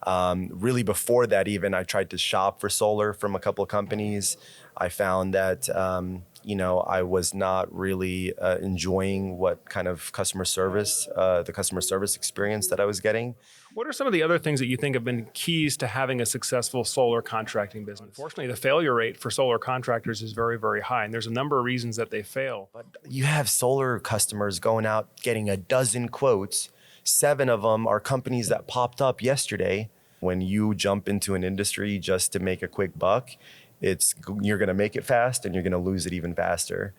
Really before that, even I tried to shop for solar from a couple of companies. I found that I was not really enjoying what kind of the customer service experience that I was getting. What are some of the other things that you think have been keys to having a successful solar contracting business? Unfortunately, the failure rate for solar contractors is very, very high, and there's a number of reasons that they fail. But you have solar customers going out getting a dozen quotes. 7 of them are companies that popped up yesterday. When you jump into an industry just to make a quick buck, you're going to make it fast and you're going to lose it even faster.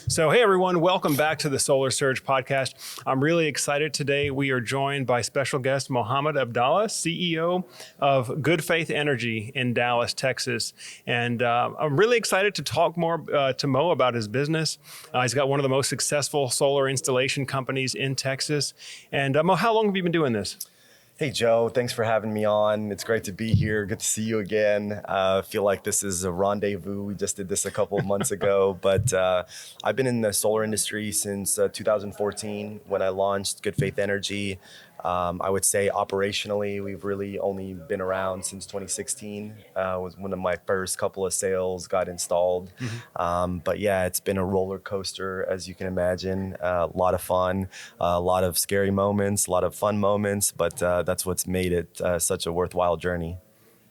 So, hey everyone, welcome back to the Solar Surge podcast. I'm really excited today. We are joined by special guest Mohammed Abdalla, CEO of Good Faith Energy in Dallas, Texas. And I'm really excited to talk more to Mo about his business. He's got one of the most successful solar installation companies in Texas. And Mo, how long have you been doing this? Hey, Joe, thanks for having me on. It's great to be here. Good to see you again. I feel like this is a rendezvous. We just did this a couple of months ago, but I've been in the solar industry since 2014 when I launched Good Faith Energy. I would say operationally, we've really only been around since 2016. Was one of my first couple of sales got installed. But yeah, it's been a roller coaster, as you can imagine. A lot of fun, a lot of scary moments, a lot of fun moments, but that's what's made it such a worthwhile journey.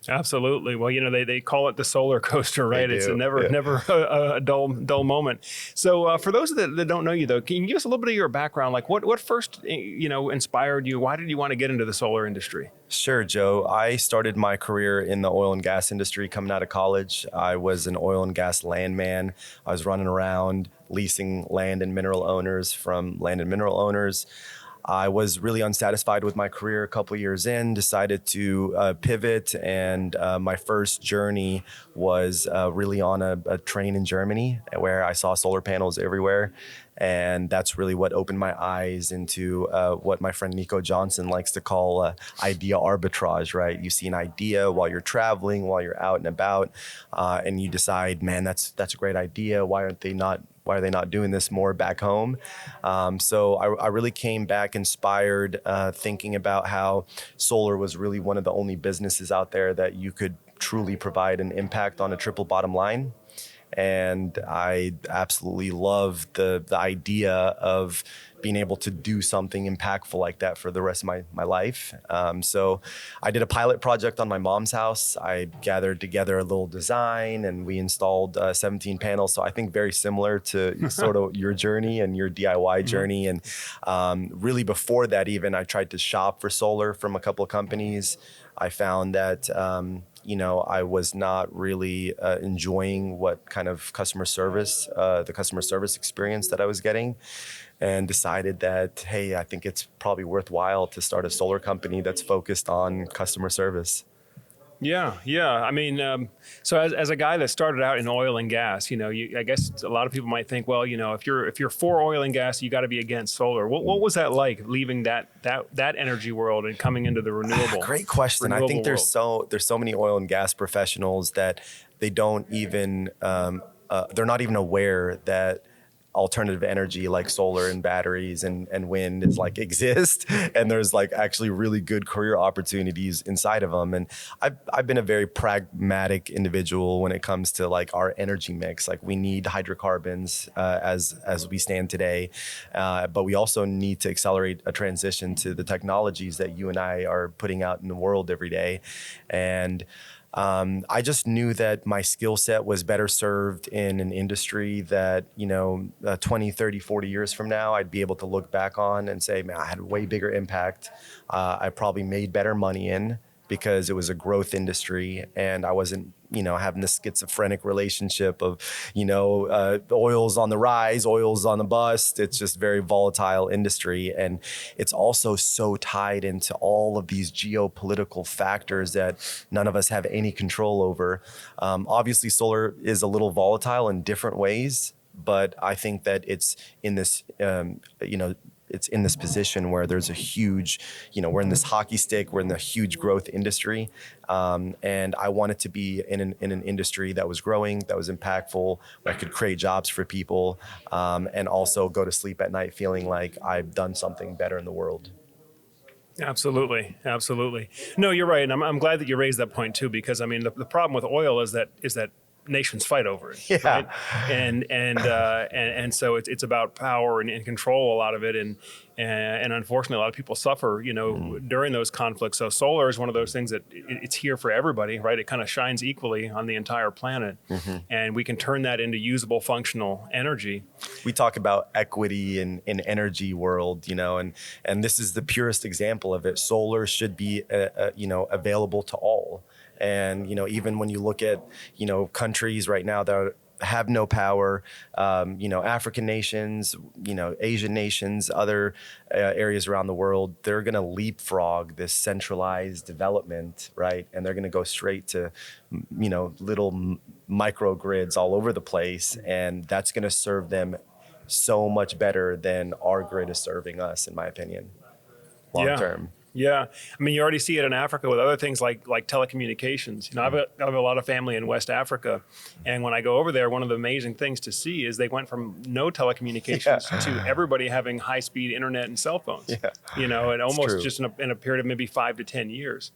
Absolutely. Well, they call it the solar coaster, right? It's never a dull moment. So for those that don't know you, though, can you give us a little bit of your background? Like what first, inspired you? Why did you want to get into the solar industry? Sure, Joe. I started my career in the oil and gas industry coming out of college. I was an oil and gas landman. I was running around leasing land and mineral owners from land and mineral owners. I was really unsatisfied with my career a couple of years in, decided to pivot, and my first journey was really on a train in Germany where I saw solar panels everywhere. And that's really what opened my eyes into what my friend Nico Johnson likes to call idea arbitrage, right? You see an idea while you're traveling, while you're out and about, and you decide, man, that's a great idea. Why are they not doing this more back home? So I really came back inspired, thinking about how solar was really one of the only businesses out there that you could truly provide an impact on a triple bottom line. And I absolutely love the idea of being able to do something impactful like that for the rest of my life. So I did a pilot project on my mom's house. I gathered together a little design and we installed 17 panels. So I think very similar to sort of your journey and your DIY journey. And really before that, even I tried to shop for solar from a couple of companies. I found that I was not really enjoying what kind of the customer service experience that I was getting, and decided that, hey, I think it's probably worthwhile to start a solar company that's focused on customer service. Yeah. I mean, so as a guy that started out in oil and gas, I guess a lot of people might think, well, if you're for oil and gas, you got to be against solar. What was that like, leaving that energy world and coming into the renewable? Great question. I think there's so many oil and gas professionals that they don't even they're not even aware that alternative energy like solar and batteries and wind is exist, and there's actually really good career opportunities inside of them. And I've been a very pragmatic individual when it comes to our energy mix. We need hydrocarbons as we stand today, but we also need to accelerate a transition to the technologies that you and I are putting out in the world every day. And I just knew that my skill set was better served in an industry that, 20, 30, 40 years from now, I'd be able to look back on and say, man, I had a way bigger impact. I probably made better money in because it was a growth industry and I wasn't, having this schizophrenic relationship of, oil's on the rise, oil's on the bust. It's just very volatile industry. And it's also so tied into all of these geopolitical factors that none of us have any control over. Obviously, solar is a little volatile in different ways, but I think that it's in this, it's in this position where there's a huge, we're in this hockey stick, we're in the huge growth industry. And I wanted to be in an industry that was growing, that was impactful, where I could create jobs for people, and also go to sleep at night feeling like I've done something better in the world. Absolutely, absolutely. No, you're right, and I'm glad that you raised that point too, because I mean the problem with oil is that nations fight over it, Yeah. right? And so it's about power and control, a lot of it, and unfortunately a lot of people suffer, during those conflicts. So solar is one of those things that it's here for everybody, right? It kind of shines equally on the entire planet, and we can turn that into usable, functional energy. We talk about equity in energy world, and this is the purest example of it. Solar should be, available to all. And, even when you look at, countries right now that have no power, African nations, Asian nations, other areas around the world, they're going to leapfrog this centralized development, right? And they're going to go straight to, little microgrids all over the place. And that's going to serve them so much better than our grid is serving us, in my opinion, long term. Yeah, I mean, you already see it in Africa with other things like telecommunications. I have a lot of family in West Africa, and when I go over there, one of the amazing things to see is they went from no telecommunications to everybody having high-speed internet and cell phones. And almost just in a period of maybe 5 to 10 years.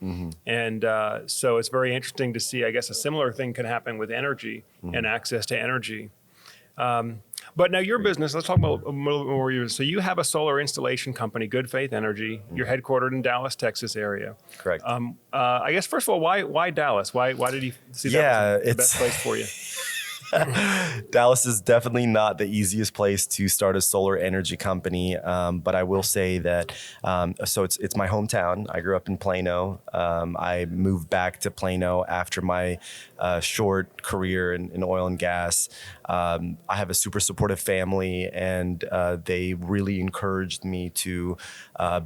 And so it's very interesting to see. I guess a similar thing can happen with energy and access to energy. But now your business, let's talk about a little bit more. So you have a solar installation company, Good Faith Energy. You're headquartered in Dallas, Texas area. Correct. I guess first of all, why Dallas? Why did you see that was the best place for you? Dallas is definitely not the easiest place to start a solar energy company, but I will say that so it's my hometown. I grew up in Plano. I moved back to Plano after my short career in oil and gas. I have a super supportive family, and they really encouraged me to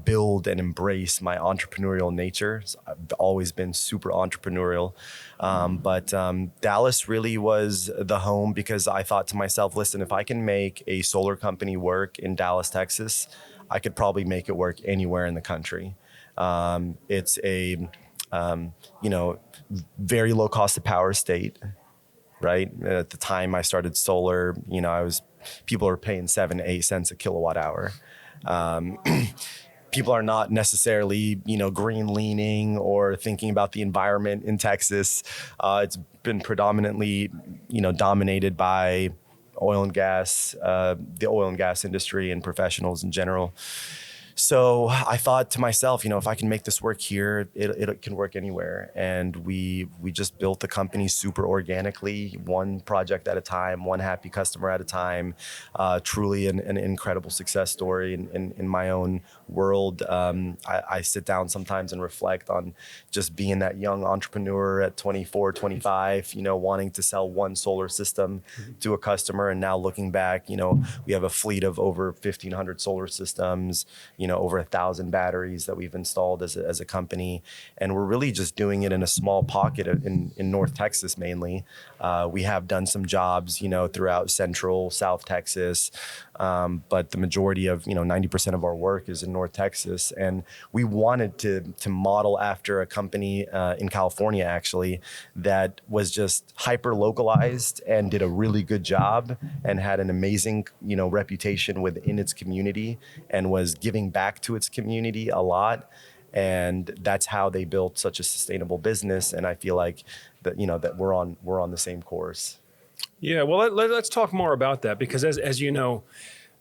build and embrace my entrepreneurial nature. So I've always been super entrepreneurial, but Dallas really was the home, because I thought to myself, listen, if I can make a solar company work in Dallas, Texas, I could probably make it work anywhere in the country. It's a very low cost of power state, right? At the time I started solar, people are paying 7-8 cents a kilowatt hour. People are not necessarily, green leaning or thinking about the environment in Texas. It's been predominantly, dominated by oil and gas, the oil and gas industry and professionals in general. So I thought to myself, if I can make this work here, it can work anywhere. And we just built the company super organically, one project at a time, one happy customer at a time. Truly an incredible success story in my own world. I sit down sometimes and reflect on just being that young entrepreneur at 24, 25, wanting to sell one solar system to a customer. And now looking back, we have a fleet of over 1,500 solar systems, over 1,000 batteries that we've installed as a company. And we're really just doing it in a small pocket in North Texas mainly. We have done some jobs, throughout Central, South Texas. But the majority of, 90% of our work is in North Texas. And we wanted to model after a company in California, actually, that was just hyper localized and did a really good job and had an amazing, reputation within its community and was giving back to its community a lot. And that's how they built such a sustainable business. And I feel like that, that we're on the same course. Yeah, well, let's talk more about that, because as you know,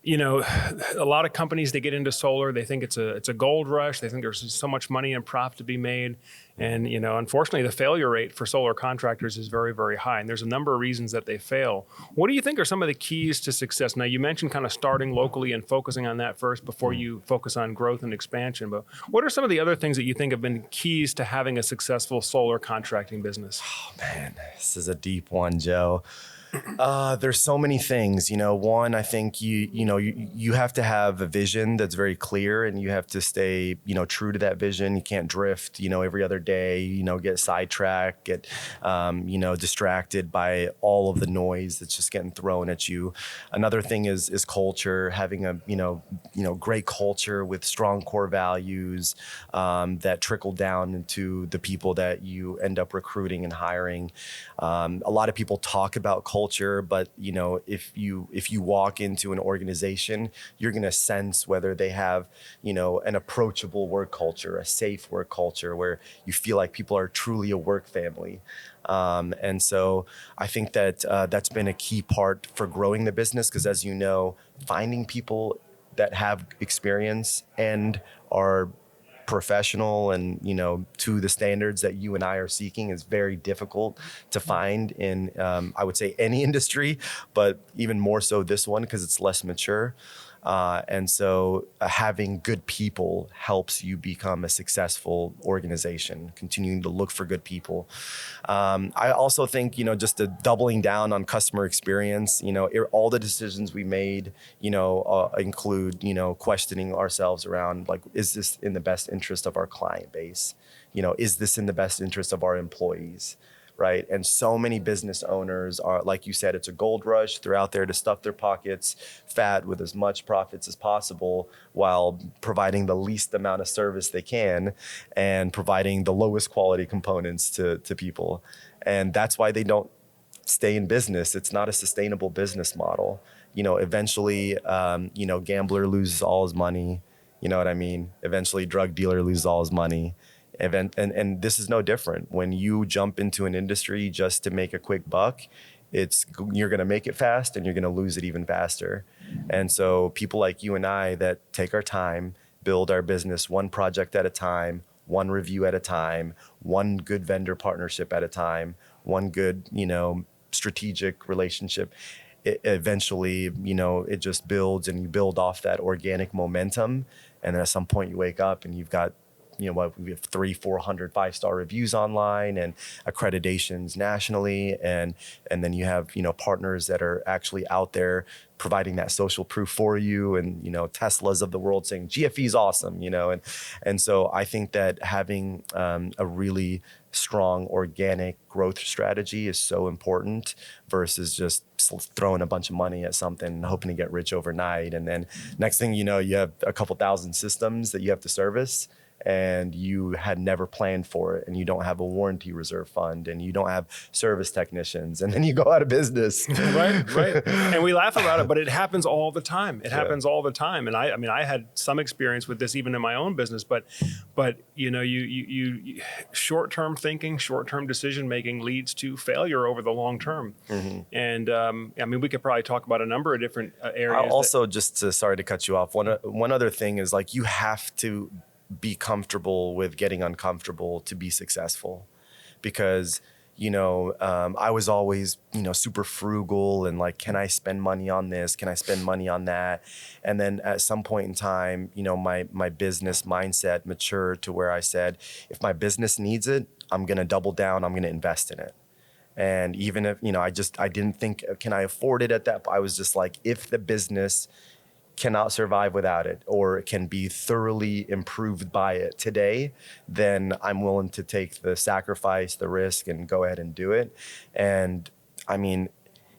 a lot of companies, they get into solar, they think it's a gold rush. They think there's so much money and profit to be made. And, unfortunately, the failure rate for solar contractors is very, very high. And there's a number of reasons that they fail. What do you think are some of the keys to success? Now, you mentioned kind of starting locally and focusing on that first before you focus on growth and expansion. But what are some of the other things that you think have been keys to having a successful solar contracting business? Oh, man, this is a deep one, Joe. There's so many things, one, I think you have to have a vision that's very clear, and you have to stay, true to that vision. You can't drift, every other day, get sidetracked, get, distracted by all of the noise that's just getting thrown at you. Another thing is culture, having a, great culture with strong core values that trickle down into the people that you end up recruiting and hiring. A lot of people talk about culture, but if you walk into an organization, you're going to sense whether they have, an approachable work culture, a safe work culture where you feel like people are truly a work family. And so I think that that's been a key part for growing the business, because as you know, finding people that have experience and are professional and to the standards that you and I are seeking is very difficult to find in I would say any industry, but even more so this one because it's less mature. And so having good people helps you become a successful organization, continuing to look for good people. I also think, just the doubling down on customer experience, all the decisions we made, include, questioning ourselves around, like, is this in the best interest of our client base? Is this in the best interest of our employees? Right. And so many business owners are, like you said, it's a gold rush. They're out there to stuff their pockets fat with as much profits as possible while providing the least amount of service they can and providing the lowest quality components to people. And that's why they don't stay in business. It's not a sustainable business model. Eventually, gambler loses all his money. You know what I mean? Eventually, drug dealer loses all his money. And this is no different. When you jump into an industry just to make a quick buck, you're going to make it fast and you're going to lose it even faster. And so people like you and I that take our time, build our business one project at a time, one review at a time, one good vendor partnership at a time, one good, strategic relationship. Eventually, it just builds and you build off that organic momentum. And then at some point you wake up and you've got, we have 300-400 5-star reviews online and accreditations nationally. And then you have, partners that are actually out there providing that social proof for you and, Teslas of the world saying GFE is awesome, and so I think that having a really strong organic growth strategy is so important versus just throwing a bunch of money at something and hoping to get rich overnight. And then next thing you know, you have a couple thousand systems that you have to service and you had never planned for it, and you don't have a warranty reserve fund, and you don't have service technicians, and then you go out of business. Right. And we laugh about it, but it happens all the time. It happens all the time. And I mean, I had some experience with this even in my own business, but you short-term thinking, short-term decision making leads to failure over the long term. Mm-hmm. And I mean, we could probably talk about a number of different areas. Also, sorry to cut you off. One other thing is, like, you have to be comfortable with getting uncomfortable to be successful, because I was always super frugal and like, can I spend money on this, can I spend money on that? And then at some point in time, my business mindset matured to where I said, if my business needs it, I'm going to double down, I'm going to invest in it. And even if I didn't think, can I afford it at that? I was just like, if the business cannot survive without it, or it can be thoroughly improved by it today, then I'm willing to take the sacrifice, the risk, and go ahead and do it. And I mean,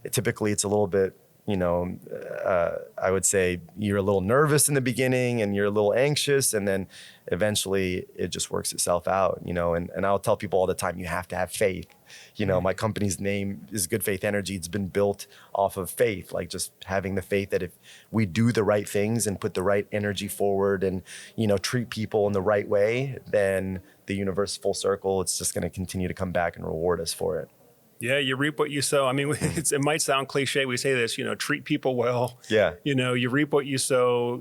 typically it's a little bit, I would say you're a little nervous in the beginning and you're a little anxious, and then eventually it just works itself out, and I'll tell people all the time, you have to have faith. My company's name is Good Faith Energy. It's been built off of faith, like just having the faith that if we do the right things and put the right energy forward and, treat people in the right way, then the universe full circle, it's just going to continue to come back and reward us for it. Yeah, you reap what you sow. I mean, it might sound cliche. We say this, treat people well. Yeah. You reap what you sow.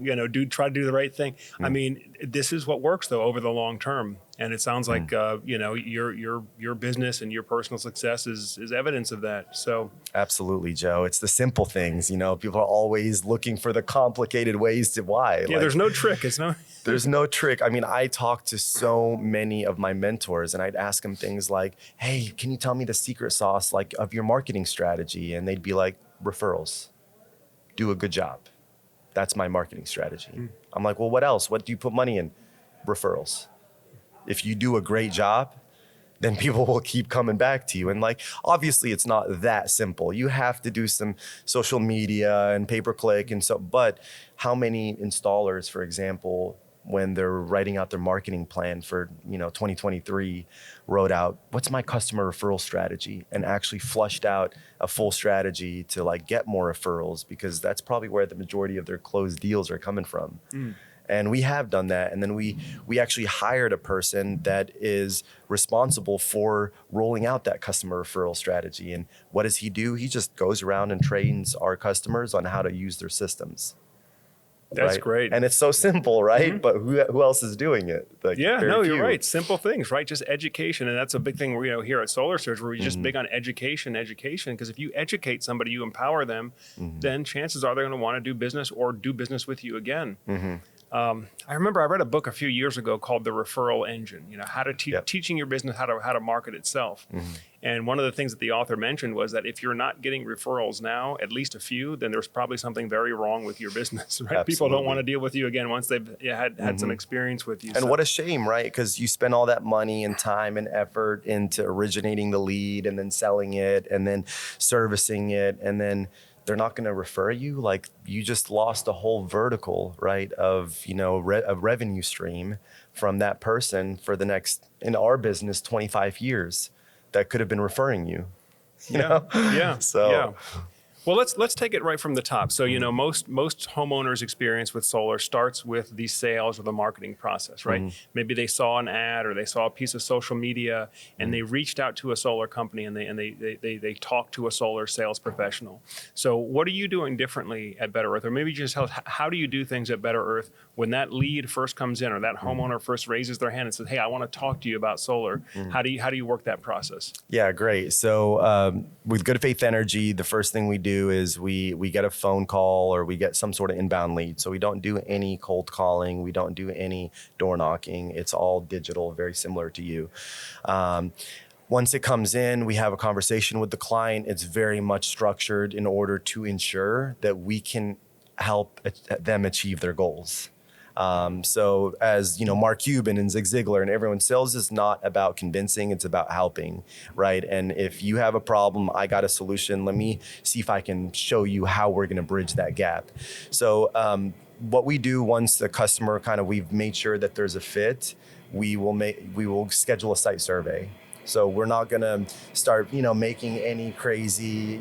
Try to do the right thing. I mean, this is what works though over the long term. And it sounds like your business and your personal success is evidence of that. So absolutely, Joe. It's the simple things. People are always looking for the complicated ways to why. Yeah, there's no trick. There's no trick. I mean, I talk to so many of my mentors, and I'd ask them things like, "Hey, can you tell me the secret sauce of your marketing strategy?" And they'd be like, "Referrals. Do a good job. That's my marketing strategy." I'm like, "Well, what else? What do you put money in?" Referrals. If you do a great job, then people will keep coming back to you. And like, obviously it's not that simple. You have to do some social media and pay-per-click and so, but how many installers, for example, when they're writing out their marketing plan for 2023, wrote out, what's my customer referral strategy, and actually flushed out a full strategy to like get more referrals, because that's probably where the majority of their closed deals are coming from. And we have done that. And then we actually hired a person that is responsible for rolling out that customer referral strategy. And what does he do? He just goes around and trains our customers on how to use their systems. That's right? great. And it's so simple, right? But who else is doing it? Like, Yeah, very no, few. you're right. Simple things, right? Just education. And that's a big thing, here at Solar Surge, we're just big on education. Because if you educate somebody, you empower them, then chances are they're going to want to do business or do business with you again. I remember I read a book a few years ago called The Referral Engine, how to teaching your business how to market itself. And one of the things that the author mentioned was that if you're not getting referrals now, at least a few, then there's probably something very wrong with your business, right? Absolutely. People don't want to deal with you again once they've had some experience with you. And what a shame, right? Because you spend all that money and time and effort into originating the lead and then selling it and then servicing it, and then they're not going to refer you. Like, you just lost a whole vertical, right, of a revenue stream from that person for the next, in our business, 25 years that could have been referring you. You know? Yeah. So. Yeah. Well, let's take it right from the top. So, most homeowners' experience with solar starts with the sales or the marketing process, right? Maybe they saw an ad or they saw a piece of social media and they reached out to a solar company and they talked to a solar sales professional. So what are you doing differently at Better Earth? Or maybe just tell us, how do you do things at Better Earth when that lead first comes in or that homeowner first raises their hand and says, hey, I want to talk to you about solar? How do you work that process? Yeah, great. So with Good Faith Energy, the first thing we do is we get a phone call or we get some sort of inbound lead. So we don't do any cold calling. We don't do any door knocking. It's all digital, very similar to you. Once it comes in, we have a conversation with the client. It's very much structured in order to ensure that we can help them achieve their goals. So as Mark Cuban and Zig Ziglar and everyone, sales is not about convincing, it's about helping, right? And if you have a problem, I got a solution. Let me see if I can show you how we're going to bridge that gap. So what we do once the customer we've made sure that there's a fit, we will schedule a site survey. So we're not going to start, making any crazy,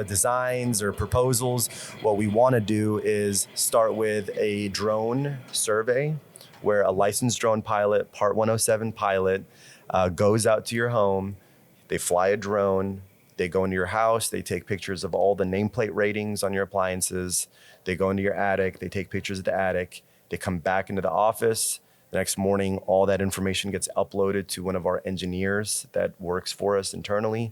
designs or proposals. What we want to do is start with a drone survey where a licensed drone pilot, Part 107 pilot, goes out to your home. They fly a drone. They go into your house. They take pictures of all the nameplate ratings on your appliances. They go into your attic. They take pictures of the attic. They come back into the office. The next morning, all that information gets uploaded to one of our engineers that works for us internally.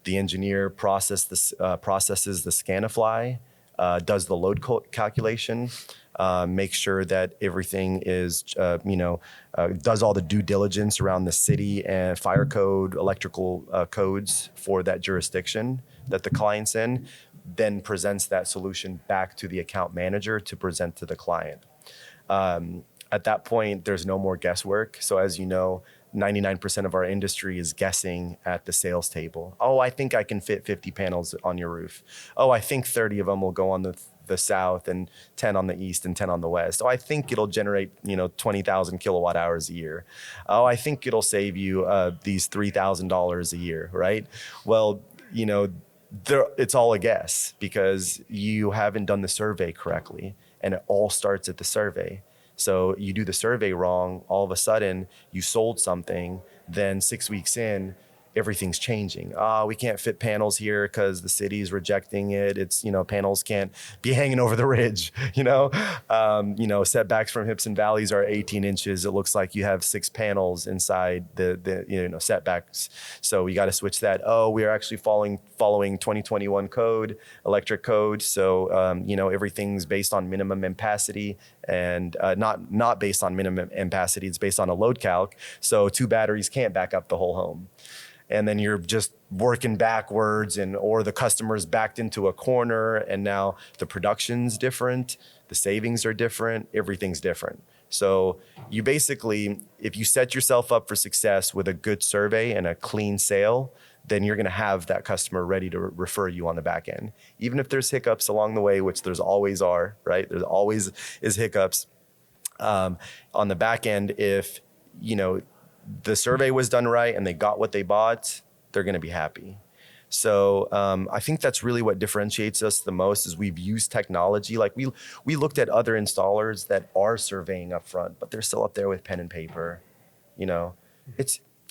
The engineer processes the Scanify, does the load calculation, makes sure that everything is, does all the due diligence around the city and fire code, electrical codes for that jurisdiction that the client's in, then presents that solution back to the account manager to present to the client. At that point, there's no more guesswork. So as you know, 99% of our industry is guessing at the sales table. Oh, I think I can fit 50 panels on your roof. Oh, I think 30 of them will go on the south and 10 on the east and 10 on the west. Oh, I think it'll generate 20,000 kilowatt hours a year. Oh, I think it'll save you these $3,000 a year, right? Well, it's all a guess because you haven't done the survey correctly, and it all starts at the survey. So you do the survey wrong, all of a sudden you sold something, then 6 weeks in, everything's changing. We can't fit panels here because the city's rejecting it. It's, panels can't be hanging over the ridge, setbacks from hips and valleys are 18 inches. It looks like you have 6 panels inside the setbacks. So we got to switch that. Oh, we are actually following 2021 code, electric code. So, everything's based on minimum ampacity and not based on minimum ampacity. It's based on a load calc. So 2 batteries can't back up the whole home. And then you're just working backwards or the customer's backed into a corner and now the production's different, the savings are different, everything's different. So you basically, if you set yourself up for success with a good survey and a clean sale, then you're going to have that customer ready to refer you on the back end. Even if there's hiccups along the way, which there's always are, right? There's always is hiccups on the back end. If, the survey was done right and they got what they bought, they're going to be happy. So I think that's really what differentiates us the most is we've used technology. Like we looked at other installers that are surveying up front, but they're still up there with pen and paper.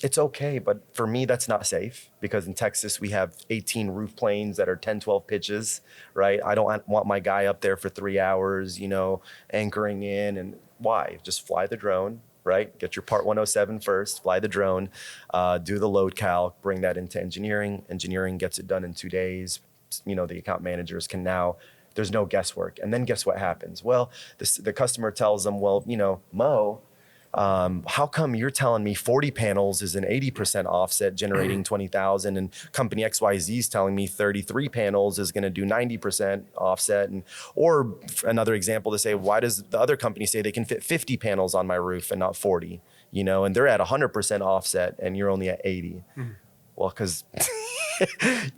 It's okay, but for me, that's not safe because in Texas, we have 18 roof planes that are 10, 12 pitches, right? I don't want my guy up there for 3 hours, anchoring in. And why? Just fly the drone, right? Get your part 107 first, fly the drone, do the load calc, bring that into engineering. Engineering gets it done in 2 days. The account managers can now, there's no guesswork. And then guess what happens? Well, the customer tells them, well, Mo, how come you're telling me 40 panels is an 80% offset generating 20,000 and company XYZ is telling me 33 panels is going to do 90% offset? Or another example to say, why does the other company say they can fit 50 panels on my roof and not 40, and they're at 100% offset and you're only at 80. Well, because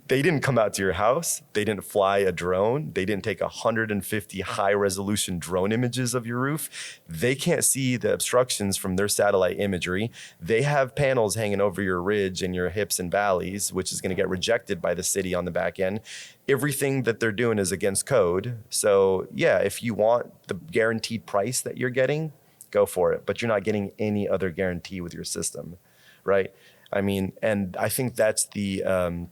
they didn't come out to your house. They didn't fly a drone. They didn't take 150 high resolution drone images of your roof. They can't see the obstructions from their satellite imagery. They have panels hanging over your ridge and your hips and valleys, which is going to get rejected by the city on the back end. Everything that they're doing is against code. So yeah, if you want the guaranteed price that you're getting, go for it. But you're not getting any other guarantee with your system, right? And I think that's the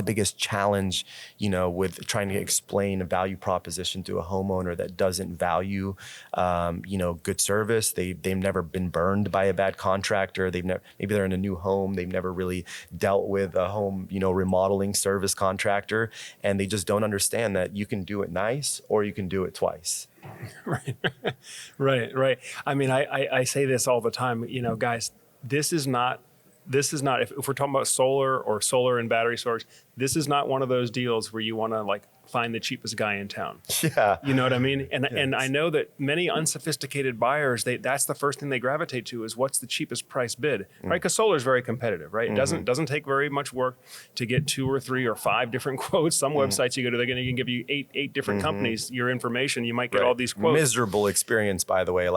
biggest challenge, with trying to explain a value proposition to a homeowner that doesn't value, good service. They've never been burned by a bad contractor. Maybe they're in a new home. They've never really dealt with a home, remodeling service contractor, and they just don't understand that you can do it nice or you can do it twice. Right. Right. I say this all the time, guys, this is not, if we're talking about solar and battery storage, this is not one of those deals where you want to find the cheapest guy in town. Yeah. You know what I mean? And I know that many unsophisticated buyers, that's the first thing they gravitate to is what's the cheapest price bid, right? Because solar is very competitive, right? It doesn't take very much work to get 2 or 3 or 5 different quotes. Some websites you go to, they can give you eight different companies your information. You might get all these quotes. Miserable experience, by the way.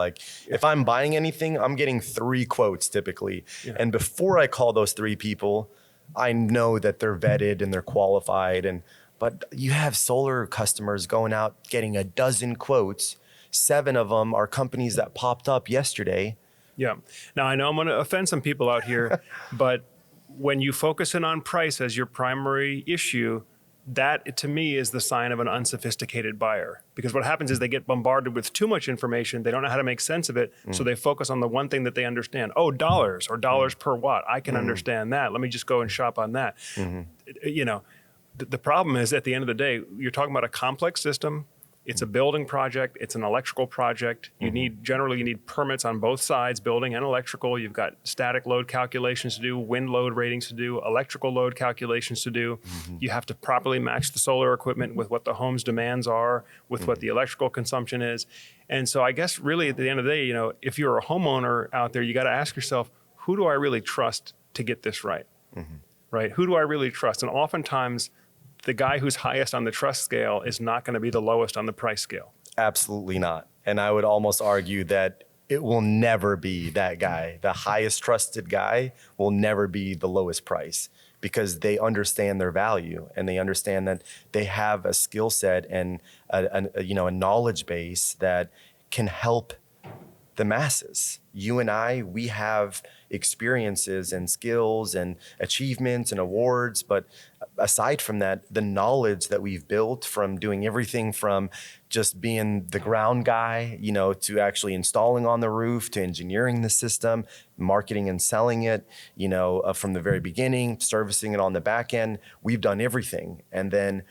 If I'm buying anything, I'm getting 3 quotes typically. Yeah. And before I call those 3 people, I know that they're vetted and they're qualified. But you have solar customers going out getting a dozen quotes. 7 of them are companies that popped up yesterday. Yeah. Now, I know I'm going to offend some people out here, but when you focus in on price as your primary issue, that to me is the sign of an unsophisticated buyer. Because what happens is they get bombarded with too much information. They don't know how to make sense of it. So they focus on the one thing that they understand. Oh, dollars or dollars per watt. I can understand that. Let me just go and shop on that. The problem is at the end of the day, you're talking about a complex system. It's a building project. It's an electrical project. You need permits on both sides, building and electrical. You've got static load calculations to do, wind load ratings to do, electrical load calculations to do. You have to properly match the solar equipment with what the home's demands are, with what the electrical consumption is. And so I guess really at the end of the day, if you're a homeowner out there, you got to ask yourself, who do I really trust to get this right? Right? Who do I really trust? And oftentimes, the guy who's highest on the trust scale is not going to be the lowest on the price scale. Absolutely not. And I would almost argue that it will never be that guy. The highest trusted guy will never be the lowest price because they understand their value and they understand that they have a skill set and a knowledge base that can help the masses. You and I, we have experiences and skills and achievements and awards, but aside from that, the knowledge that we've built from doing everything from just being the ground guy, to actually installing on the roof, to engineering the system, marketing and selling it, from the very beginning, servicing it on the back end, we've done everything. And then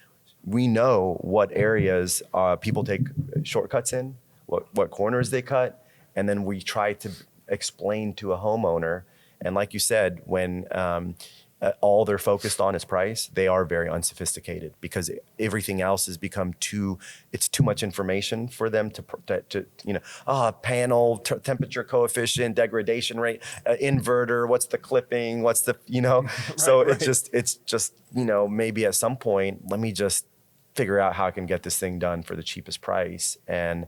we know what areas people take shortcuts in, what corners they cut. And then we try to explain to a homeowner. And like you said, when all they're focused on is price, they are very unsophisticated, because everything else has become it's too much information for them to panel, temperature coefficient, degradation rate, inverter, what's the clipping, what's the, so Right. it's just, maybe at some point, let me just figure out how I can get this thing done for the cheapest price. And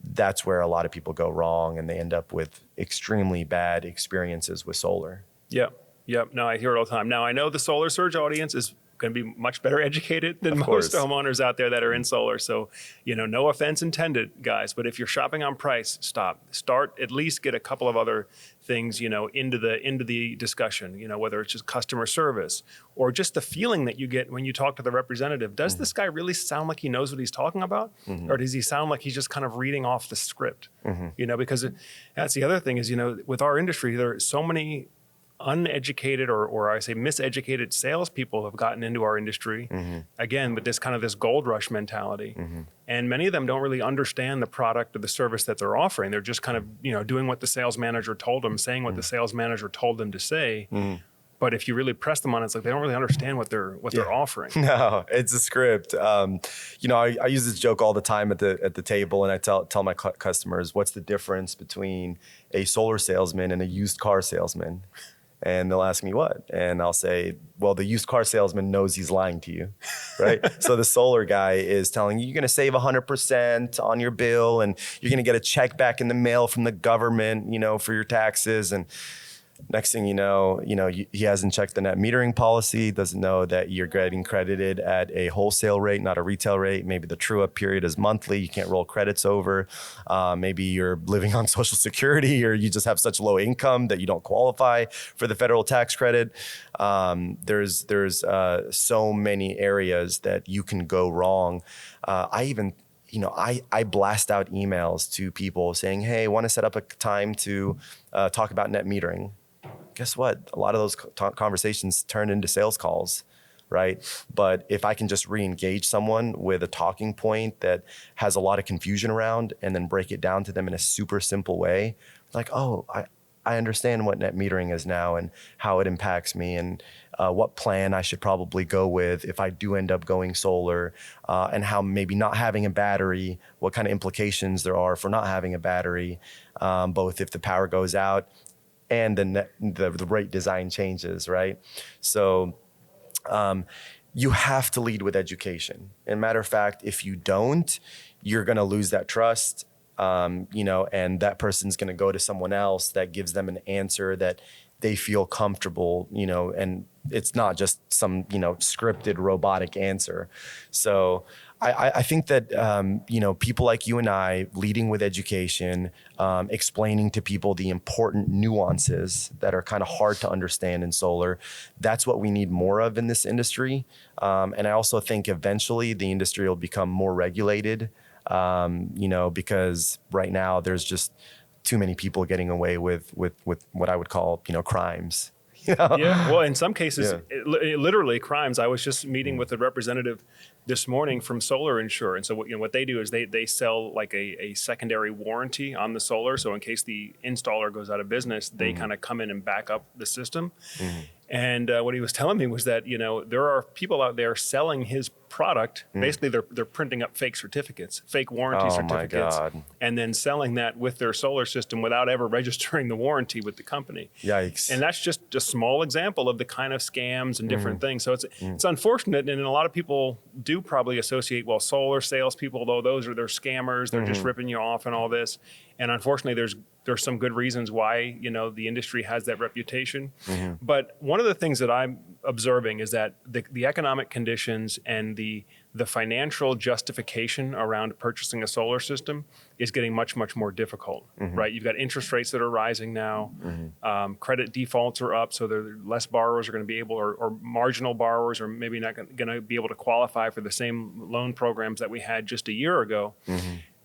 that's where a lot of people go wrong, and they end up with extremely bad experiences with solar. Yep. No, I hear it all the time. Now, I know the Solar Surge audience is going to be much better educated than most homeowners out there that are in solar. So, no offense intended, guys, but if you're shopping on price, start, at least get a couple of other things, into the discussion, whether it's just customer service or just the feeling that you get when you talk to the representative. Does this guy really sound like he knows what he's talking about? Or does he sound like he's just kind of reading off the script? Because that's the other thing is, with our industry, there are so many uneducated or I say miseducated salespeople have gotten into our industry, again, with this gold rush mentality. And many of them don't really understand the product or the service that they're offering. They're just kind of, doing what the sales manager told them, saying what the sales manager told them to say. But if you really press them on it, it's like they don't really understand what they're offering. No, it's a script. I use this joke all the time at the table, and I tell my customers, what's the difference between a solar salesman and a used car salesman? And they'll ask me what? And I'll say, well, the used car salesman knows he's lying to you, right? So the solar guy is telling you, you're going to save 100% on your bill, and you're going to get a check back in the mail from the government, for your taxes. And next thing you know, he hasn't checked the net metering policy, doesn't know that you're getting credited at a wholesale rate, not a retail rate. Maybe the true up period is monthly. You can't roll credits over. Maybe you're living on Social Security, or you just have such low income that you don't qualify for the federal tax credit. There's so many areas that you can go wrong. I blast out emails to people saying, hey, I want to set up a time to talk about net metering. Guess what? A lot of those conversations turn into sales calls, right? But if I can just re-engage someone with a talking point that has a lot of confusion around, and then break it down to them in a super simple way, like, oh, I understand what net metering is now and how it impacts me, and what plan I should probably go with if I do end up going solar, and how maybe not having a battery, what kind of implications there are for not having a battery, both if the power goes out and the rate design changes, right? So you have to lead with education. And matter of fact, if you don't, you're going to lose that trust. And that person's going to go to someone else that gives them an answer that they feel comfortable, and it's not just some, scripted robotic answer. So I think that, people like you and I leading with education, explaining to people the important nuances that are kind of hard to understand in solar, that's what we need more of in this industry. And I also think eventually the industry will become more regulated, because right now there's just too many people getting away with what I would call, crimes. Yeah. Well, in some cases, literally crimes. I was just meeting with a representative this morning from Solar Insure. And so what they do is they sell like a secondary warranty on the solar. So in case the installer goes out of business, they kind of come in and back up the system. And what he was telling me was that, there are people out there selling his product. Basically, they're printing up fake certificates, fake warranty certificates, and then selling that with their solar system without ever registering the warranty with the company. Yikes. And that's just a small example of the kind of scams and different things. So it's unfortunate, and a lot of people do probably associate, well, solar salespeople, though, they're scammers. They're just ripping you off and all this. And unfortunately, there's some good reasons why, the industry has that reputation. But one of the things that I'm observing is that the economic conditions and the financial justification around purchasing a solar system is getting much, much more difficult, right? You've got interest rates that are rising now. Credit defaults are up, so there less borrowers are going to be able, or marginal borrowers are maybe not going to be able to qualify for the same loan programs that we had just a year ago.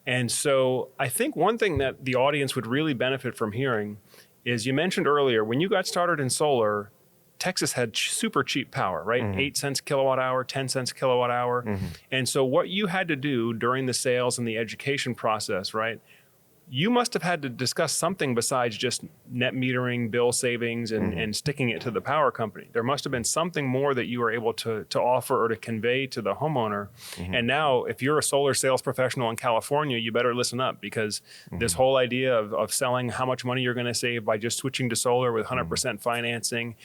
And so I think one thing that the audience would really benefit from hearing is, you mentioned earlier, when you got started in solar, Texas had super cheap power, right? 8 cents kilowatt hour, 10 cents kilowatt hour. And so what you had to do during the sales and the education process, right, you must have had to discuss something besides just net metering, bill savings, and sticking it to the power company. There must have been something more that you were able to offer or to convey to the homeowner. And now, if you're a solar sales professional in California, you better listen up, because this whole idea of selling how much money you're going to save by just switching to solar with 100% financing,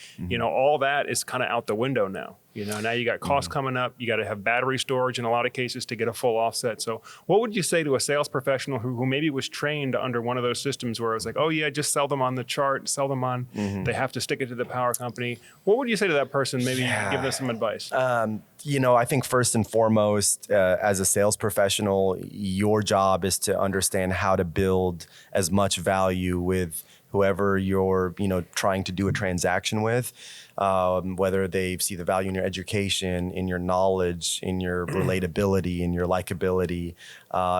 all that is kind of out the window now. Now you got costs coming up. You got to have battery storage in a lot of cases to get a full offset. So what would you say to a sales professional who maybe was trained under one of those systems where it was like, oh yeah, just sell them on the chart, sell them on, they have to stick it to the power company. What would you say to that person? Maybe give them some advice. I think first and foremost, as a sales professional, your job is to understand how to build as much value with whoever you're, trying to do a transaction with, whether they see the value in your education, in your knowledge, in your relatability, in your likability,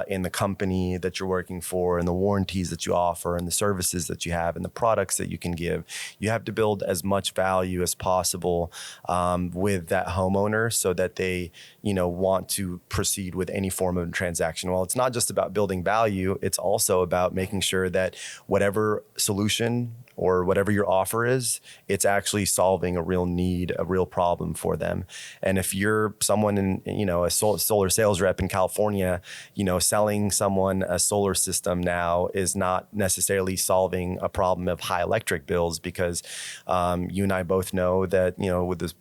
in the company that you're working for, and the warranties that you offer, and the services that you have, and the products that you can give. You have to build as much value as possible with that homeowner so that they, want to proceed with any form of transaction. Well, it's not just about building value. It's also about making sure that whatever solution or whatever your offer is, it's actually solving a real need, a real problem for them. And if you're someone in, a solar sales rep in California, selling someone a solar system now is not necessarily solving a problem of high electric bills, because you and I both know that, with this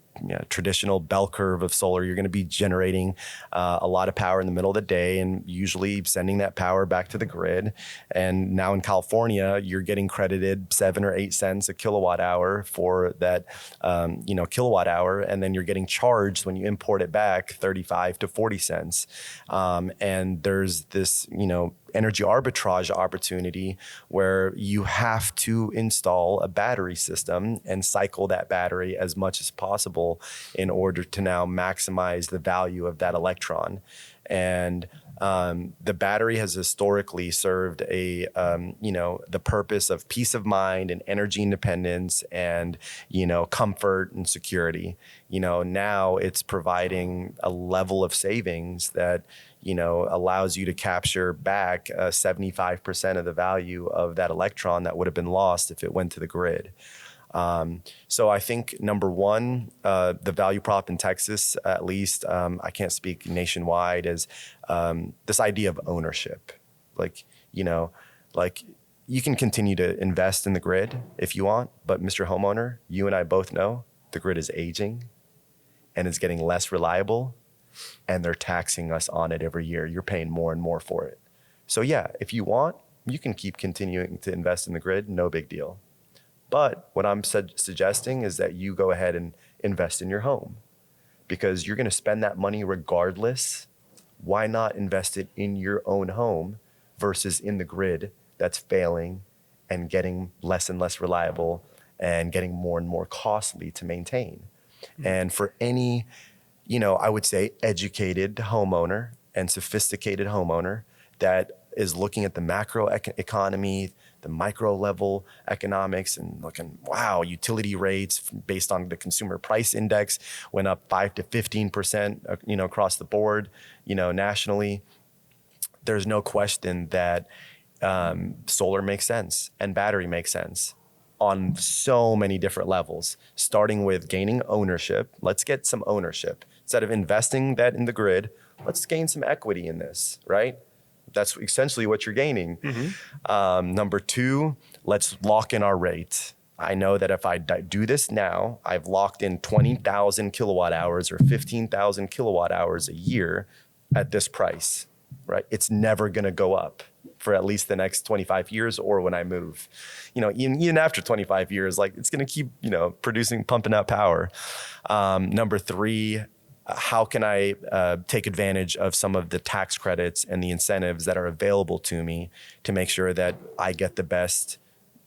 traditional bell curve of solar, you're going to be generating a lot of power in the middle of the day and usually sending that power back to the grid. And now in California, you're getting credited 7 or 8 cents a kilowatt hour for that, kilowatt hour. And then you're getting charged when you import it back 35 to 40 cents. And there's this, energy arbitrage opportunity where you have to install a battery system and cycle that battery as much as possible in order to now maximize the value of that electron. And the battery has historically served the purpose of peace of mind and energy independence and, comfort and security. Now it's providing a level of savings that, allows you to capture back 75% of the value of that electron that would have been lost if it went to the grid. So I think number one, the value prop in Texas, at least, I can't speak nationwide, is this idea of ownership. You can continue to invest in the grid if you want, but Mr. Homeowner, you and I both know the grid is aging and it's getting less reliable, and they're taxing us on it every year. You're paying more and more for it. So yeah, if you want, you can keep continuing to invest in the grid, no big deal. But what I'm suggesting is that you go ahead and invest in your home, because you're going to spend that money regardless. Why not invest it in your own home versus in the grid that's failing and getting less and less reliable and getting more and more costly to maintain? And for any, I would say educated homeowner and sophisticated homeowner that is looking at the macro economy, the micro level economics, and looking, wow, utility rates based on the consumer price index went up 5 to 15%, across the board, nationally. There's no question that solar makes sense and battery makes sense on so many different levels, starting with gaining ownership. Let's get some ownership. Instead of investing that in the grid, let's gain some equity in this, right? That's essentially what you're gaining. Number two, let's lock in our rate. I know that if I do this now, I've locked in 20,000 kilowatt hours or 15,000 kilowatt hours a year at this price, right? It's never going to go up for at least the next 25 years or when I move. Even after 25 years, it's going to keep, pumping out power. Number three, how can I take advantage of some of the tax credits and the incentives that are available to me to make sure that I get the best,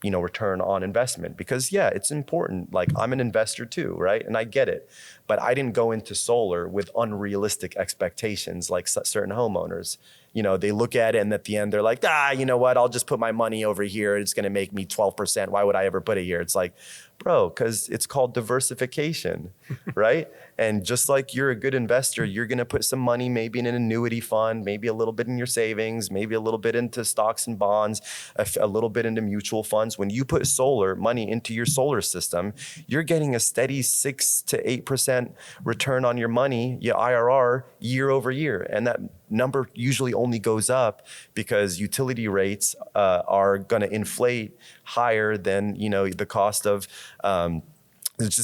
return on investment? Because yeah, it's important. I'm an investor too, right? And I get it. but I didn't go into solar with unrealistic expectations like certain homeowners. They look at it and at the end they're like, you know what? I'll just put my money over here. It's going to make me 12%. Why would I ever put it here? It's like, bro, because it's called diversification, right? And just like you're a good investor, you're going to put some money maybe in an annuity fund, maybe a little bit in your savings, maybe a little bit into stocks and bonds, a little bit into mutual funds. When you put solar money into your solar system, you're getting a steady 6 to 8% return on your money, your IRR, year over year. And that number usually only goes up because utility rates are going to inflate higher than the cost of it's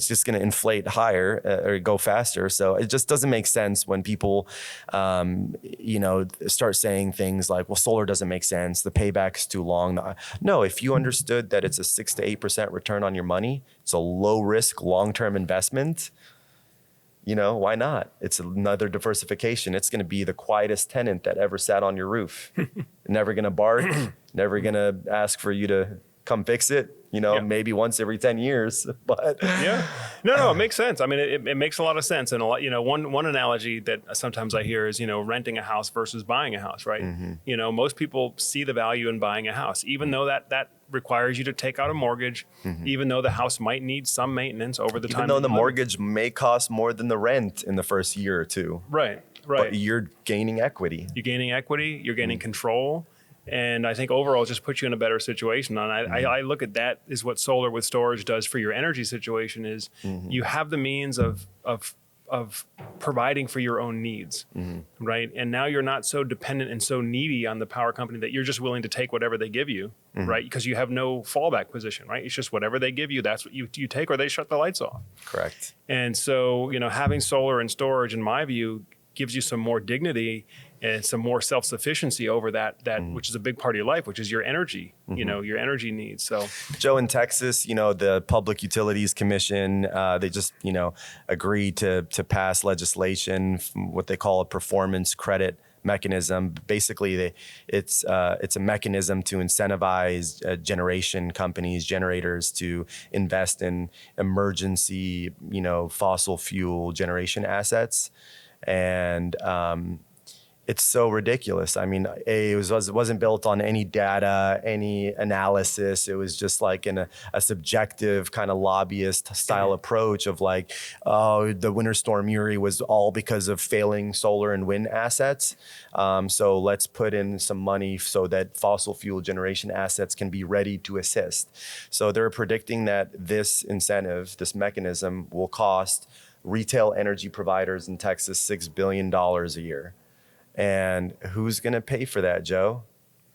just gonna inflate higher or go faster. So it just doesn't make sense when people start saying things like, well, solar doesn't make sense, the payback's too long. No, if you understood that it's a 6 to 8% return on your money, it's a low risk long-term investment, why not? It's another diversification. It's going to be the quietest tenant that ever sat on your roof. Never going to bark, never going to ask for you to come fix it, maybe once every 10 years, but yeah, no, it makes sense. I mean, it makes a lot of sense. And a lot, one analogy that sometimes I hear is, renting a house versus buying a house, right? Mm-hmm. Most people see the value in buying a house, even though that requires you to take out a mortgage, even though the house might need some maintenance over the time. Even though the mortgage may cost more than the rent in the first year or two. Right. But you're gaining equity. You're gaining equity, you're gaining control. And I think overall it just puts you in a better situation. And I look at that as what solar with storage does for your energy situation is you have the means of providing for your own needs, right? And now you're not so dependent and so needy on the power company that you're just willing to take whatever they give you, right? Because you have no fallback position, right? It's just whatever they give you, that's what you take, or they shut the lights off. Correct. And so, having solar and storage, in my view, gives you some more dignity and some more self-sufficiency over that which is a big part of your life, which is your energy, your energy needs. So, Joe, in Texas, the Public Utilities Commission, they just, agreed to pass legislation, what they call a performance credit mechanism. Basically, it's a mechanism to incentivize generation companies, generators to invest in emergency, fossil fuel generation assets. And it's so ridiculous. I mean, it wasn't built on any data, any analysis. It was just like in a subjective kind of lobbyist style approach of like, oh, the Winter Storm Uri was all because of failing solar and wind assets. So let's put in some money so that fossil fuel generation assets can be ready to assist. So they're predicting that this incentive, this mechanism, will cost retail energy providers in Texas $6 billion a year. And who's going to pay for that, Joe?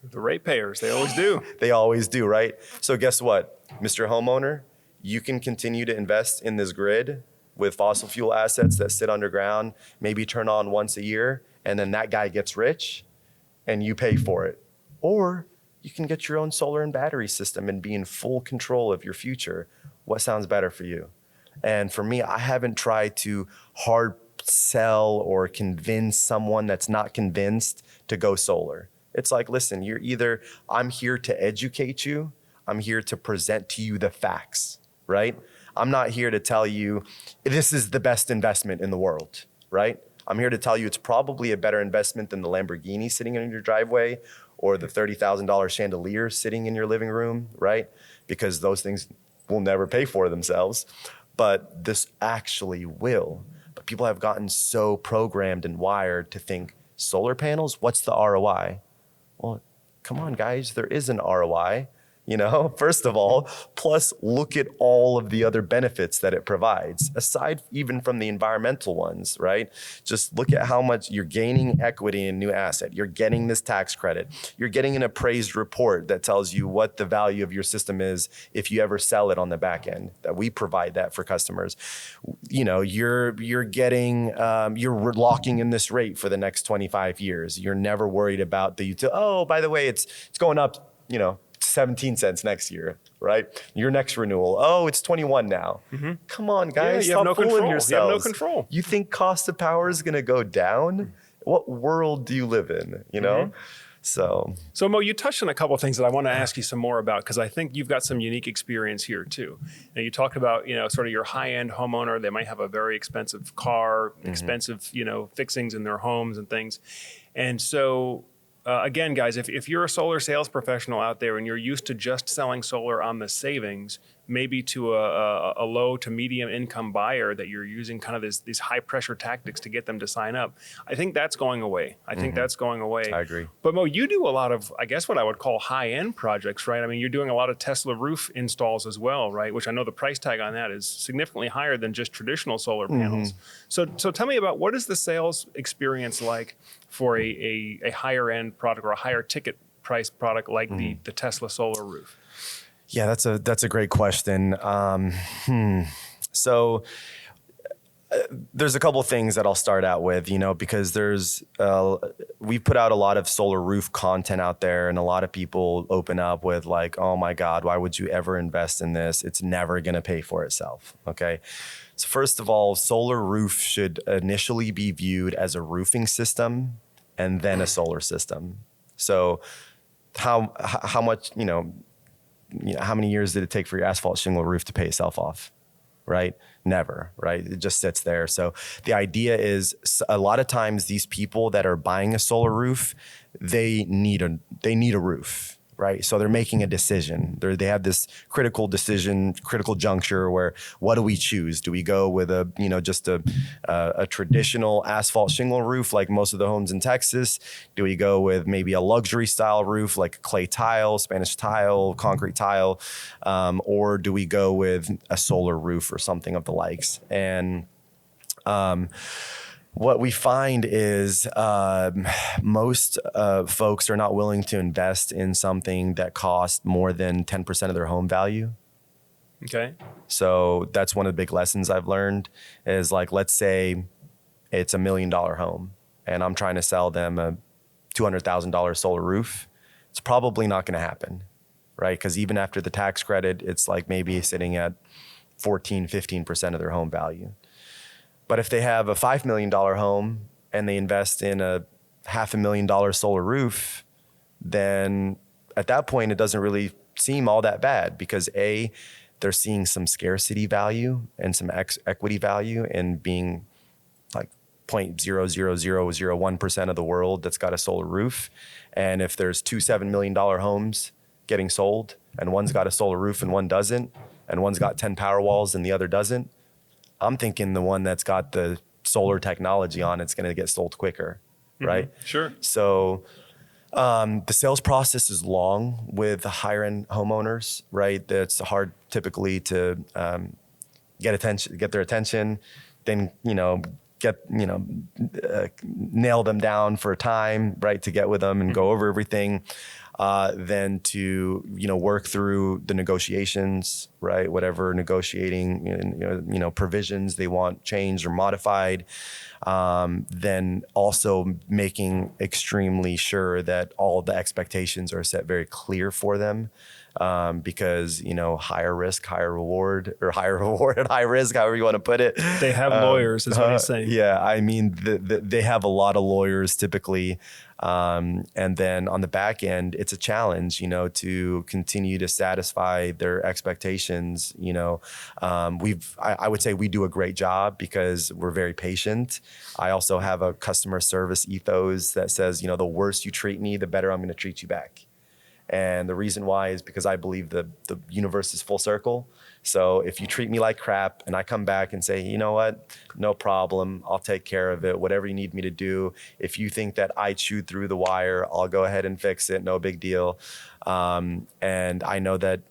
The ratepayers, they always do. They always do, right? So guess what, Mr. Homeowner? You can continue to invest in this grid with fossil fuel assets that sit underground, maybe turn on once a year, and then that guy gets rich and you pay for it. Or you can get your own solar and battery system and be in full control of your future. What sounds better for you? And for me, I haven't tried to hard sell or convince someone that's not convinced to go solar. It's like, listen, I'm here to educate you. I'm here to present to you the facts, right? I'm not here to tell you this is the best investment in the world, right? I'm here to tell you it's probably a better investment than the Lamborghini sitting in your driveway or the $30,000 chandelier sitting in your living room, right? Because those things will never pay for themselves. But this actually will. But people have gotten so programmed and wired to think, solar panels, what's the ROI? Well, come on, guys, there is an ROI. First of all, plus look at all of the other benefits that it provides, aside even from the environmental ones, right? Just look at how much you're gaining equity in new asset. You're getting this tax credit. You're getting an appraised report that tells you what the value of your system is if you ever sell it on the back end, that we provide that for customers. You're locking in this rate for the next 25 years. You're never worried about oh, by the way, it's going up, 17 cents next year, right? Your next renewal. Oh, it's 21 now. Mm-hmm. Come on, guys. Yeah, Stop fooling yourselves. You have no control. You think cost of power is going to go down? What world do you live in, Mm-hmm. So Mo, you touched on a couple of things that I want to ask you some more about, because I think you've got some unique experience here too. And you talked about, sort of your high-end homeowner. They might have a very expensive car, expensive, fixings in their homes and things. And so, again, guys, if you're a solar sales professional out there and you're used to just selling solar on the savings, maybe to a low to medium income buyer that you're using kind of these high pressure tactics to get them to sign up, I think that's going away. I think that's going away. I agree. But Mo, you do a lot of, I guess what I would call high end projects, right? I mean, you're doing a lot of Tesla roof installs as well, right? Which I know the price tag on that is significantly higher than just traditional solar panels. So tell me about, what is the sales experience like for a higher end product or a higher ticket price product like the Tesla solar roof? Yeah, that's a great question. So there's a couple things that I'll start out with, because we've put out a lot of solar roof content out there, and a lot of people open up with like, oh my God, why would you ever invest in this? It's never going to pay for itself. Okay. So first of all, solar roof should initially be viewed as a roofing system and then a solar system. So how much, how many years did it take for your asphalt shingle roof to pay itself off? Right? Never, right? It just sits there. So the idea is, a lot of times these people that are buying a solar roof, they need a roof, right? So they're making a decision. They have this critical juncture where, what do we choose? Do we go with just a traditional asphalt shingle roof like most of the homes in Texas? Do we go with maybe a luxury style roof like clay tile, Spanish tile, concrete tile? Or do we go with a solar roof or something of the likes? And what we find is most folks are not willing to invest in something that costs more than 10% of their home value. Okay. So that's one of the big lessons I've learned is, like, let's say it's $1 million home and I'm trying to sell them a $200,000 solar roof. It's probably not going to happen, right? Because even after the tax credit, it's like maybe sitting at 15% of their home value. But if they have a $5 million home and they invest in a $500,000 solar roof, then at that point, it doesn't really seem all that bad, because A, they're seeing some scarcity value and some equity value in being like 0.00001% of the world that's got a solar roof. And if there's two $7 million homes getting sold, and one's got a solar roof and one doesn't, and one's got 10 power walls and the other doesn't, I'm thinking the one that's got the solar technology on it's going to get sold quicker, right? Sure. So the sales process is long with higher end homeowners, right? It's hard typically to get their attention, then nail them down for a time, right? To get with them and go over everything. Then to work through the negotiations, right? Whatever negotiating provisions they want changed or modified. Then also making extremely sure that all the expectations are set very clear for them. Because higher risk, higher reward, or higher reward and high risk, however you want to put it. They have lawyers, is what he's saying. Yeah, I mean, they have a lot of lawyers typically. And then on the back end, it's a challenge, to continue to satisfy their expectations. I would say we do a great job because we're very patient. I also have a customer service ethos that says, the worse you treat me, the better I'm going to treat you back. And the reason why is because I believe the universe is full circle. So if you treat me like crap and I come back and say, you know what, no problem, I'll take care of it, whatever you need me to do. If you think that I chewed through the wire, I'll go ahead and fix it, no big deal. And I know that,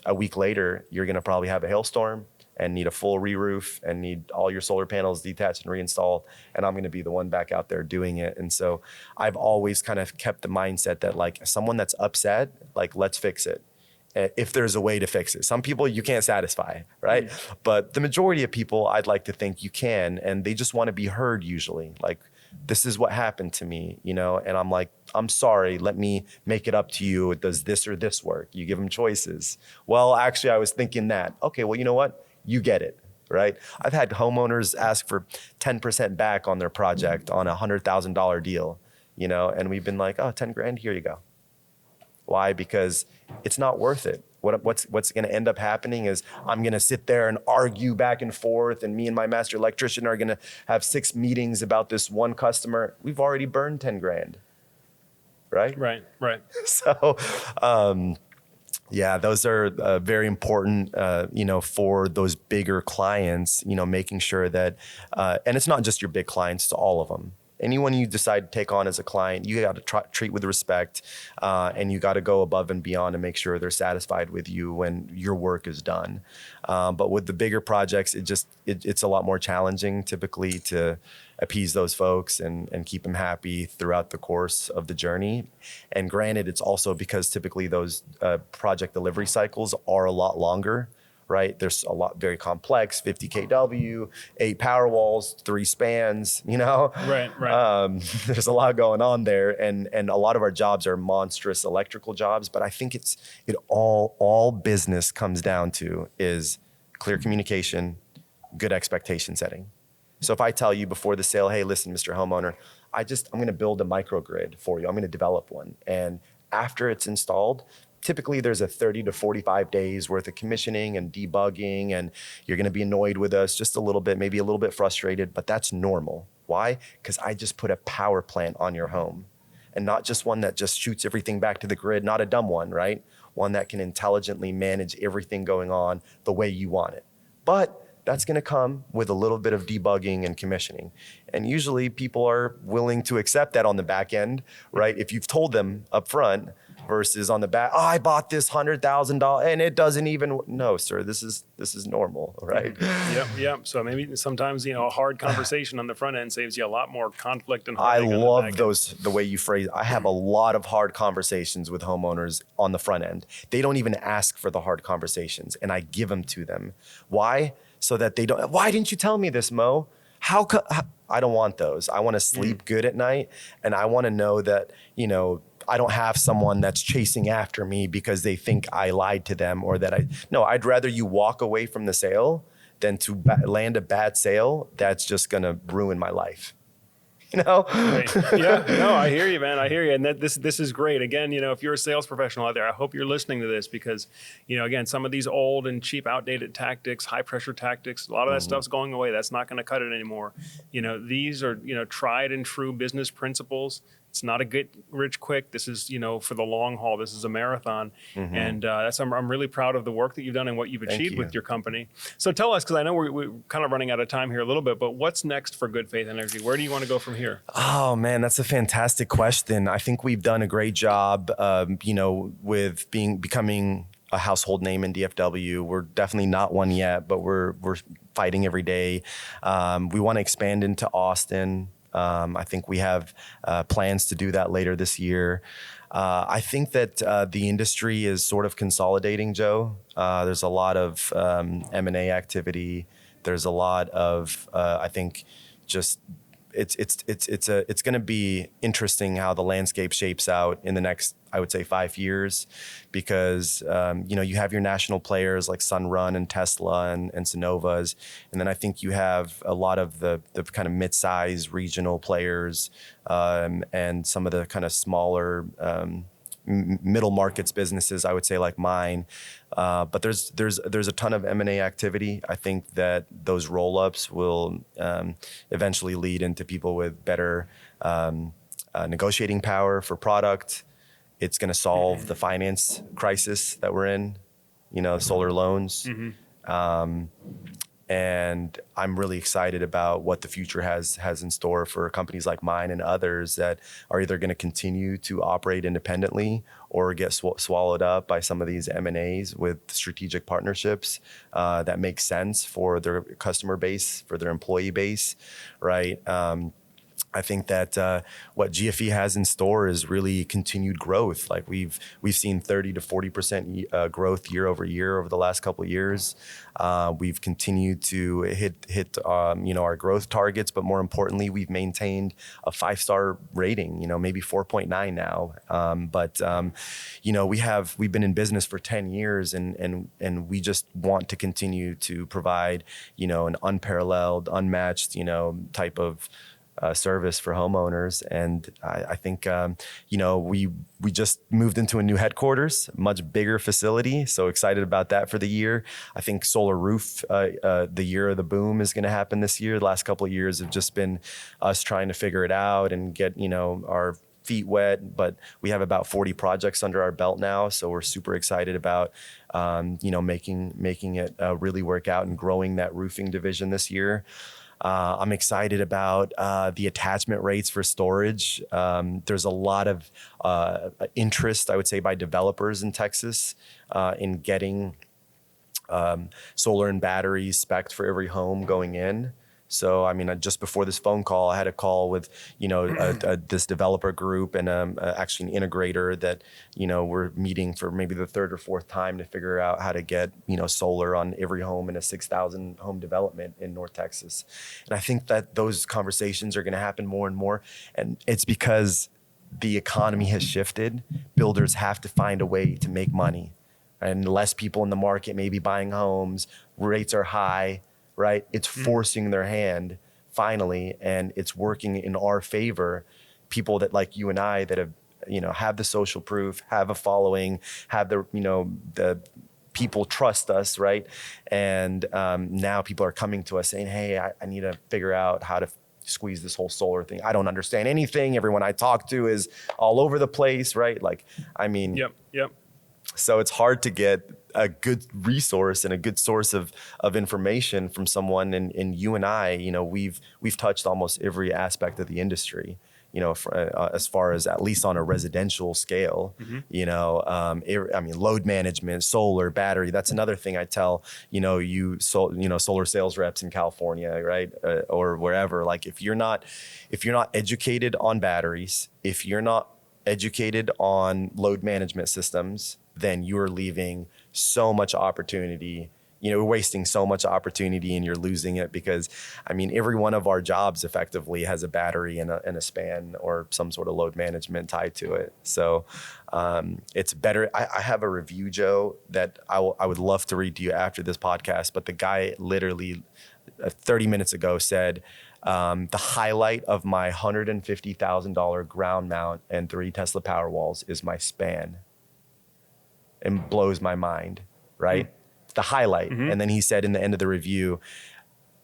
a week later, you're going to probably have a hailstorm and need a full re-roof and need all your solar panels detached and reinstalled. And I'm going to be the one back out there doing it. And so I've always kind of kept the mindset that, like, someone that's upset, like, let's fix it. If there's a way to fix it. Some people you can't satisfy, right? But the majority of people, I'd like to think you can, and they just want to be heard usually. Like, this is what happened to me, and I'm like, I'm sorry, let me make it up to you. Does this or this work? You give them choices. Well, actually, I was thinking that. Okay, well, you know what? You get it, right? I've had homeowners ask for 10% back on their project on a $100,000 deal. and we've been like, oh, 10 grand, here you go. Why? Because it's not worth it. What's going to end up happening is I'm going to sit there and argue back and forth, and me and my master electrician are going to have 6 meetings about this one customer. We've already burned 10 grand, right? Right. So, yeah, those are very important, for those bigger clients, making sure that, and it's not just your big clients, it's all of them. Anyone you decide to take on as a client, you got to treat with respect, and you got to go above and beyond and make sure they're satisfied with you when your work is done. But with the bigger projects, it's a lot more challenging typically to appease those folks and keep them happy throughout the course of the journey. And granted, it's also because typically those project delivery cycles are a lot longer. Right? There's a lot very complex, 50 kW, 8 power walls, 3 spans, Right. There's a lot going on there. And a lot of our jobs are monstrous electrical jobs, but I think all business comes down to is clear communication, good expectation setting. So if I tell you before the sale, hey, listen, Mr. Homeowner, I'm going to build a microgrid for you. I'm going to develop one. And after it's installed, typically there's a 30 to 45 days worth of commissioning and debugging, and you're going to be annoyed with us just a little bit, maybe a little bit frustrated, but that's normal. Why? Because I just put a power plant on your home, and not just one that just shoots everything back to the grid, not a dumb one, right? One that can intelligently manage everything going on the way you want it. But that's going to come with a little bit of debugging and commissioning. And usually people are willing to accept that on the back end, right? If you've told them up front versus on the back, oh, I bought this $100,000 and it doesn't even, no, sir, this is normal, right? Yep. So maybe sometimes, a hard conversation on the front end saves you a lot more conflict and I heartache on love the way you phrase. I have a lot of hard conversations with homeowners on the front end. They don't even ask for the hard conversations, and I give them to them. Why? So that they don't, why didn't you tell me this, Mo? I don't want those. I want to sleep good at night, and I want to know that, I don't have someone that's chasing after me because they think I lied to them or that I'd rather you walk away from the sale than to land a bad sale that's just going to ruin my life. Right. Yeah, no, I hear you, man. I hear you. And this is great. Again, if you're a sales professional out there, I hope you're listening to this because, again, some of these old and cheap, outdated tactics, high pressure tactics, a lot of that stuff's going away. That's not going to cut it anymore. These are, tried and true business principles. It's not a get rich quick. This is, for the long haul. This is a marathon. And I'm really proud of the work that you've done and what you've achieved with your company. So tell us, because I know we're kind of running out of time here a little bit, but what's next for Good Faith Energy? Where do you want to go from here? Oh, man, that's a fantastic question. I think we've done a great job, with becoming a household name in DFW. We're definitely not one yet, but we're fighting every day. We want to expand into Austin. I think we have plans to do that later this year. I think that the industry is sort of consolidating, Joe. There's a lot of M&A activity. There's a lot of, I think, just it's going to be interesting how the landscape shapes out in the next, I would say, 5 years, because you have your national players like Sunrun and Tesla and Sunnovas, and then I think you have a lot of the kind of mid-size regional players and some of the kind of smaller middle markets businesses, I would say, like mine. But there's a ton of M&A activity. I think that those roll-ups will eventually lead into people with better negotiating power for product. It's going to solve the finance crisis that we're in, solar loans. And I'm really excited about what the future has in store for companies like mine and others that are either going to continue to operate independently or get swallowed up by some of these M&As with strategic partnerships that make sense for their customer base, for their employee base, right? I think that what GFE has in store is really continued growth. Like we've seen 30 to 40% growth year over the last couple of years. We've continued to hit our growth targets, but more importantly, we've maintained a 5-star rating. Maybe 4.9 now. We've been in business for 10 years, and we just want to continue to provide an unparalleled, unmatched type of service for homeowners. And I think, we just moved into a new headquarters, much bigger facility. So excited about that for the year. I think solar roof, the year of the boom is going to happen this year. The last couple of years have just been us trying to figure it out and get, our feet wet, but we have about 40 projects under our belt now. So we're super excited about, making it really work out and growing that roofing division this year. I'm excited about the attachment rates for storage. There's a lot of interest, I would say, by developers in Texas in getting solar and batteries spec'd for every home going in. So, just before this phone call, I had a call with, this developer group and actually an integrator that, we're meeting for maybe the third or fourth time to figure out how to get, solar on every home in a 6,000 home development in North Texas. And I think that those conversations are going to happen more and more. And it's because the economy has shifted. Builders have to find a way to make money. And less people in the market may be buying homes. Rates are high. Right? It's forcing their hand finally, and it's working in our favor. People that like you and I that have the social proof, have a following, have the people trust us, right? And now people are coming to us saying, hey, I need to figure out how to squeeze this whole solar thing. I don't understand anything. Everyone I talk to is all over the place, right? Yep. So it's hard to get a good resource and a good source of information from someone. And you and I, we've touched almost every aspect of the industry, as far as at least on a residential scale, load management, solar, battery. That's another thing I tell, solar sales reps in California, right? Or wherever, like if you're not educated on batteries, if you're not educated on load management systems, then you're leaving so much opportunity, wasting so much opportunity, and you're losing it because, every one of our jobs effectively has a battery and a span or some sort of load management tied to it. So it's better. I have a review, Joe, that I would love to read to you after this podcast, but the guy literally 30 minutes ago said, the highlight of my $150,000 ground mount and 3 Tesla Powerwalls is my span. And blows my mind, right? The highlight. And then he said in the end of the review,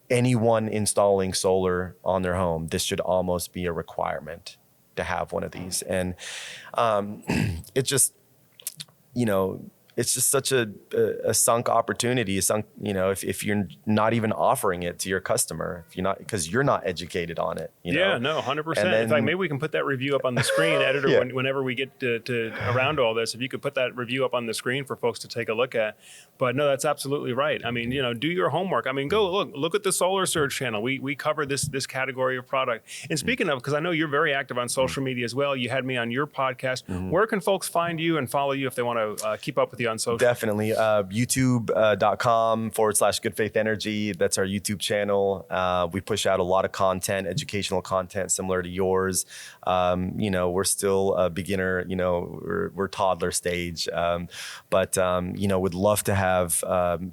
anyone installing solar on their home, this should almost be a requirement to have one of these. And it just, it's just such a sunk opportunity, if you're not even offering it to your customer, because you're not educated on it. Yeah, no, 100%. In fact, maybe we can put that review up on the screen, editor, whenever we get to around all this, if you could put that review up on the screen for folks to take a look at. But no, that's absolutely right. Do your homework. Go look at the Solar Surge channel. We cover this category of product. And speaking of, because I know you're very active on social media as well, you had me on your podcast. Where can folks find you and follow you if they want to keep up with you on social? Definitely. YouTube.com/Good Faith Energy. That's our YouTube channel. We push out a lot of content, educational content similar to yours. We're still a beginner, we're toddler stage. But would love to have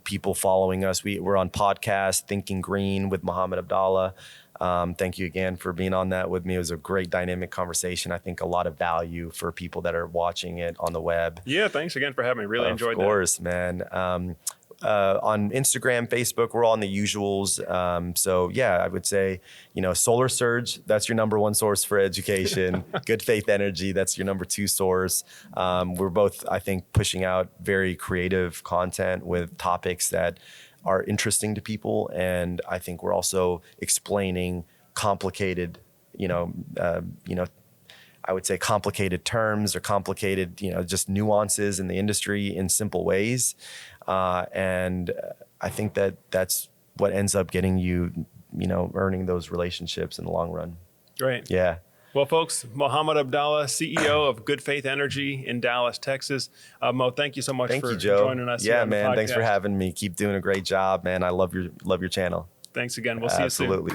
people following us. We're on podcast, Thinking Green with Mohammed Abdalla. Thank you again for being on that with me. It was a great dynamic conversation. I think a lot of value for people that are watching it on the web. Yeah, thanks again for having me. Really enjoyed that. Of course, man. On Instagram, Facebook, we're all on the usuals. So yeah, I would say, Solar Surge, that's your number one source for education. Good Faith Energy, that's your number 2 source. We're both, I think, pushing out very creative content with topics that are interesting to people. And I think we're also explaining complicated, I would say complicated terms or complicated, just nuances in the industry in simple ways. And I think that that's what ends up getting you, earning those relationships in the long run. Great. Yeah. Well, folks, Mohammed Abdalla, CEO of Good Faith Energy in Dallas, Texas. Mo, thank you so much for joining us. Yeah, man. Thanks for having me. Keep doing a great job, man. I love your channel. Thanks again. We'll see you soon. Absolutely.